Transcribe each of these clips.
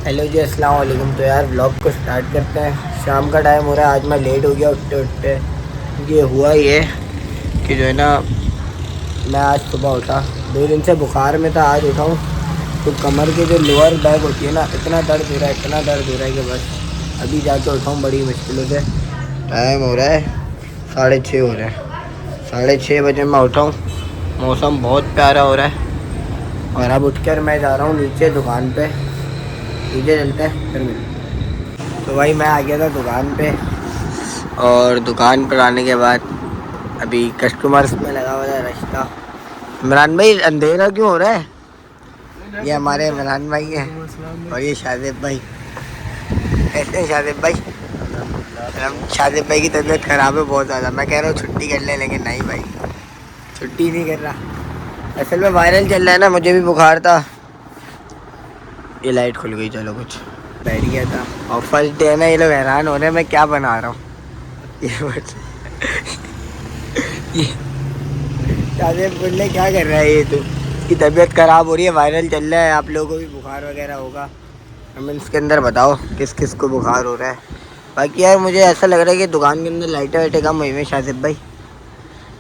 Hello जी, अस्सलाम वालेकुम। तो यार व्लॉग को स्टार्ट करते हैं। शाम का टाइम हो रहा है। आज मैं लेट हो गया उठते उठते। ये हुआ ये कि जो है ना, मैं आज सुबह उठा, 2 दिन से बुखार में था। आज उठा हूँ तो कमर के जो लोअर बैक होती है ना, इतना दर्द हो रहा है, इतना दर्द हो रहा है कि बस अभी जाके उठाऊँ बड़ी मुश्किलों से। टाइम हो रहा है 6:30 हो रहा है। 6:30 बजे मैं उठा हूँ। मौसम बहुत प्यारा हो रहा है और अब उठकर मैं जा रहा हूँ नीचे दुकान पे। नीचे चलते हैं फिर मिलते हैं। तो भाई मैं आ गया था दुकान पे और दुकान पर आने के बाद अभी कस्टमर्स में लगा हुआ था रास्ता। इमरान भाई, अंधेरा क्यों हो रहा है? ये हमारे इमरान भाई हैं और ये शादिब भाई। कैसे हैं शादिब भाई? शादिब भाई की तबीयत ख़राब है बहुत ज़्यादा। मैं कह रहा हूँ छुट्टी कर ले, लेकिन नहीं भाई, छुट्टी नहीं कर रहा। असल में वायरल चल रहा है ना, मुझे भी बुखार था। ये लाइट खुल गई, चलो कुछ बैठ गया था। और फर्स्ट डे ना, ये लोग हैरान हो रहे हैं मैं क्या बना रहा हूँ। ये शादिब बोले क्या कर रहा है ये तू? इसकी तबीयत ख़राब हो रही है, वायरल चल रहा है, आप लोगों को भी बुखार वगैरह होगा। कमेंट्स के अंदर बताओ किस किस को बुखार हो रहा है। बाकी यार मुझे ऐसा लग रहा है कि दुकान के अंदर लाइटें वाइटें कम हुई हैं शादिब भाई।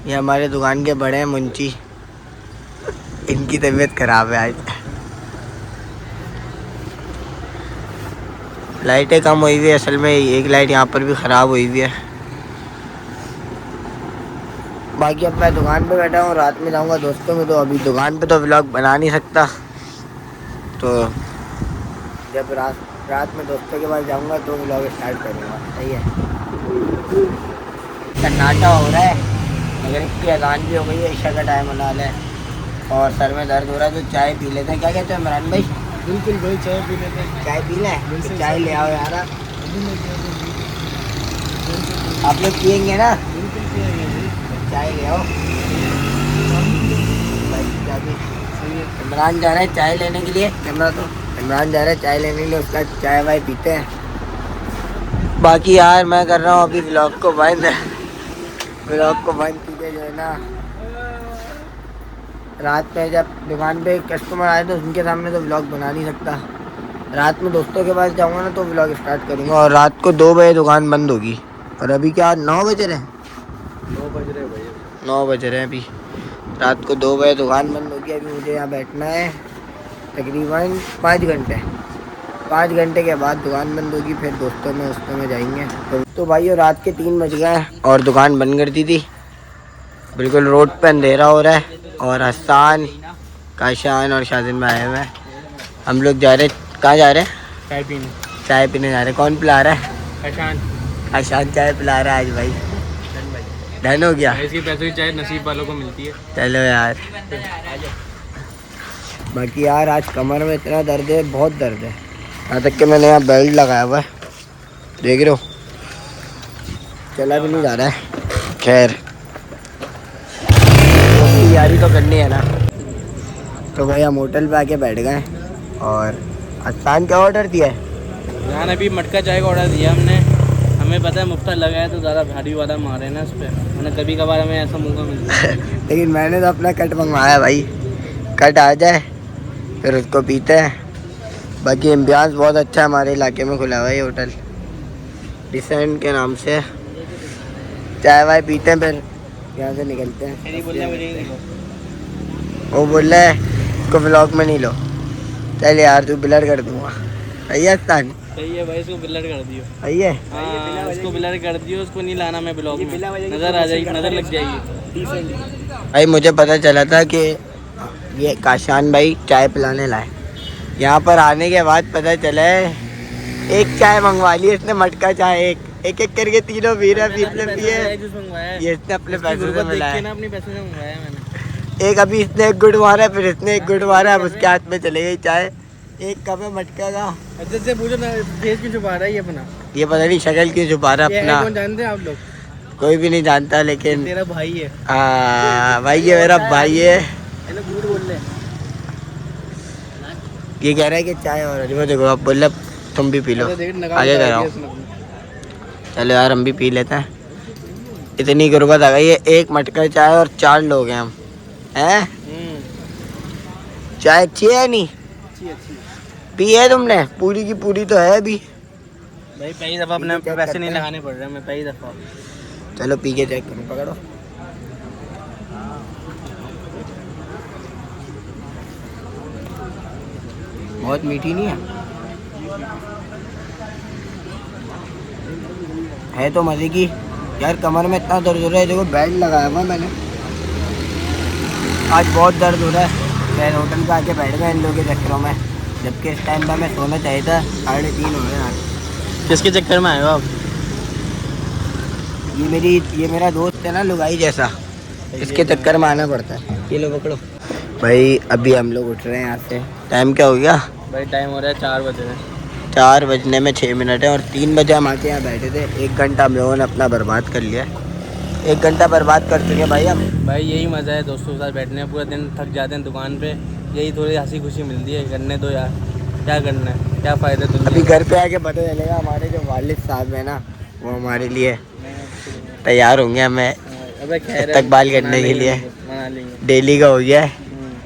ये हमारे दुकान के बड़े हैं मुंशी, इनकी तबीयत ख़राब है आज। लाइटें कम हुई हुई है, असल में एक लाइट यहाँ पर भी ख़राब हुई हुई है। बाकी अब मैं दुकान पे बैठा हूँ, रात में जाऊँगा दोस्तों में, तो अभी दुकान पे तो व्लॉग बना नहीं सकता। तो जब रात में दोस्तों के पास जाऊँगा तो व्लॉग स्टार्ट करूँगा। सही है। सन्नाटा हो रहा है, मगरिब की अज़ान भी हो गई है, ईशा का टाइम होने वाला है और सर में दर्द हो रहा है। तो चाय पी लेते हैं। क्या कहते हैं इमरान भाई? बिल्कुल भाई, चाय पी लेते हैं। चाय पी लें? तो चाय ले आओ यार। आप लोग पियेंगे ना? बिल्कुल पिएंगे। चाय ले आओ भाई। इमरान जा रहा है चाय लेने के लिए। कैमरा तो इमरान जा रहा है चाय लेने के लिए, उसका चाय वाय पीते हैं। बाकी यार मैं कर रहा हूँ अभी व्लॉग को बंद। व्लॉग को बंद कीजिए। जो है ना, रात में जब दुकान पे कस्टमर आए तो उनके सामने तो व्लॉग बना नहीं सकता। रात में दोस्तों के पास जाऊँगा ना तो व्लॉग स्टार्ट करूँगा। और रात को 2 बजे दुकान बंद होगी। और अभी क्या 9 बज रहे हैं? 9 बज रहे भाई। 9 बज रहे हैं अभी। रात को 2 बजे दुकान बंद होगी। अभी मुझे यहाँ बैठना है तकरीबन 5 घंटे। 5 घंटे के बाद दुकान बंद होगी, फिर दोस्तों में जाएंगे। तो भाई रात के 3 बज गए और दुकान बंद कर दी थी। बिल्कुल रोड पे अंधेरा हो रहा है और हसन, काशान और शादिन में आए हुए हैं। हम लोग जा रहे, कहाँ जा रहे हैं? चाय पीने। चाय पीने जा रहे हैं। कौन पिला रहा है? काशान। काशान चाय पिला रहा है आज भाई। डन हो गया। इसके पैसों की चाय नसीब वालों को मिलती है। चलो यार। बाकी यार आज कमर में इतना दर्द है, बहुत दर्द है, यहाँ तक कि मैंने यहाँ बेल्ट लगाया हुआ है, देख रहे हो। चला भी नहीं जा रहा है। खैर तैयारी तो करनी है ना। तो भाई हम होटल पे आके बैठ गए और आसान क्या ऑर्डर दिया है? यहाँ अभी मटका चाय का ऑर्डर दिया हमने। हमें पता है मुफ्ता लगा है तो ज़्यादा भारी वाला मारे ना उस पर, मैंने कभी कभार हमें ऐसा मौका मिलता है। लेकिन मैंने तो अपना कट मंगवाया भाई। कट आ जाए फिर उसको पीते हैं। बाकी एम्बियंस बहुत अच्छा है, हमारे इलाके में खुला हुआ है ये होटल, डिसेंट के नाम से। चाय वाय पीते हैं फिर यहाँ से निकलते हैं। वो बोल रहा है इसको व्लॉग में नहीं लो। चल यार तू ब्लर कर दूँगा। सही है स्थान? सही है भाई, इसको ब्लर कर दियो। सही है। हाँ, इसको ब्लर कर दियो, उसको नहीं लाना मैं ब्लॉग में, नज़र आ जाएगी, नज़र लग जाएगी। भाई मुझे पता चला था कि ये काशान भाई चाय पिलाने लाए। यहाँ पर आने के बाद पता चला है एक चाय मंगवा ली इसने, मटका चाय। एक एक करके तीनों पी रहे पिए। ये इसने अपने पैसों से मिलाया है। अपने पैसों से मंगवाया मैंने। एक अभी इसने एक गुड़ मारा, फिर इसने एक गुड़ मारा, अब उसके हाथ में चले गई चाय। एक कप है मटका का। अच्छा से पूछो ना, फेस क्यों छुपा रहा है ये अपना? ये पता नहीं शक्ल क्यों छुपा रहा अपना। कौन जानते हैं आप लोग? कोई भी नहीं जानता, लेकिन तेरा भाई है। भाई ये मेरा भाई है। झूठ बोल रहे। ये कह रहा है कि चाय और अजमा। देखो आप बोल रहे तुम भी पी लो, आगे कराओ। चलो यार हम भी पी लेते हैं। इतनी गुर्बत आ गई है, एक मटका चाय और 4 लोग हैं हम। हैं चाय अच्छी है नहीं? अच्छी अच्छी। पी है तुमने? पूरी की पूरी तो है अभी। भाई पहली दफ़ा अपने चेक पैसे करते नहीं हैं। लगाने पड़ रहे, मैं पहली दफ़ा। चलो पी के चेक करो, पकड़ो। बहुत मीठी नहीं है तो मजे की। यार कमर में इतना दर्द हो रहा है, देखो बेल्ट लगाया हुआ मैंने, आज बहुत दर्द हो रहा है। मैं होटल पे आके बैठ गया इन लोगों के चक्करों में, जबकि इस टाइम पर मैं सोना चाहिए था। 3:30 हो गए आज। किसके चक्कर में आए हो आप? ये मेरा दोस्त है ना लुगाई जैसा, इसके चक्कर में आना पड़ता है। ये लो पकड़ो। भाई अभी हम लोग उठ रहे हैं यहाँ से। टाइम क्या हो गया? भाई टाइम हो रहा है 4 बज रहे हैं। 4 बजने में 6 मिनट है और 3 बजे हम आके यहाँ बैठे थे। 1 घंटा हम लोगों ने अपना बर्बाद कर लिया। 1 घंटा बर्बाद कर चुके भाई हम। भाई यही मज़ा है दोस्तों के साथ बैठने में, पूरा दिन थक जाते हैं दुकान पे, यही थोड़ी हंसी खुशी मिलती है। करने दो यार, क्या करना है, क्या फ़ायदा दुनिया अभी में। घर पे आके पता चलेगा। हमारे जो वालिद साहब है ना, वो हमारे लिए तैयार होंगे हमें अबे खैर इस्तकबाल करने के लिए। मना लेंगे। डेली का हो गया है।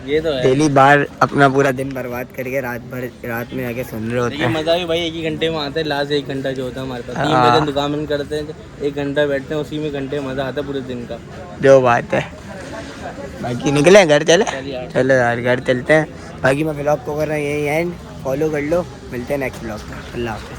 ये तो है। डेली बाहर अपना पूरा दिन बर्बाद करके रात में आके सुन रहे होते देखिए हैं। मज़ा भी भाई 1 ही घंटे में आता है, लास्ट 1 घंटा जो होता है हमारे पास। 3 हाँ। बजे दुकान बंद करते हैं, 1 घंटा बैठते हैं, उसी में घंटे मज़ा आता है पूरे दिन का। जो बात है। बाकी निकले घर चले? चलिए यार। चलो यार घर चलते हैं। बाकी मैं ब्लॉग को कर रहा हूँ यही एंड। फॉलो कर लो, मिलते हैं नेक्स्ट ब्लॉग में। अल्लाह हाफ़िज़।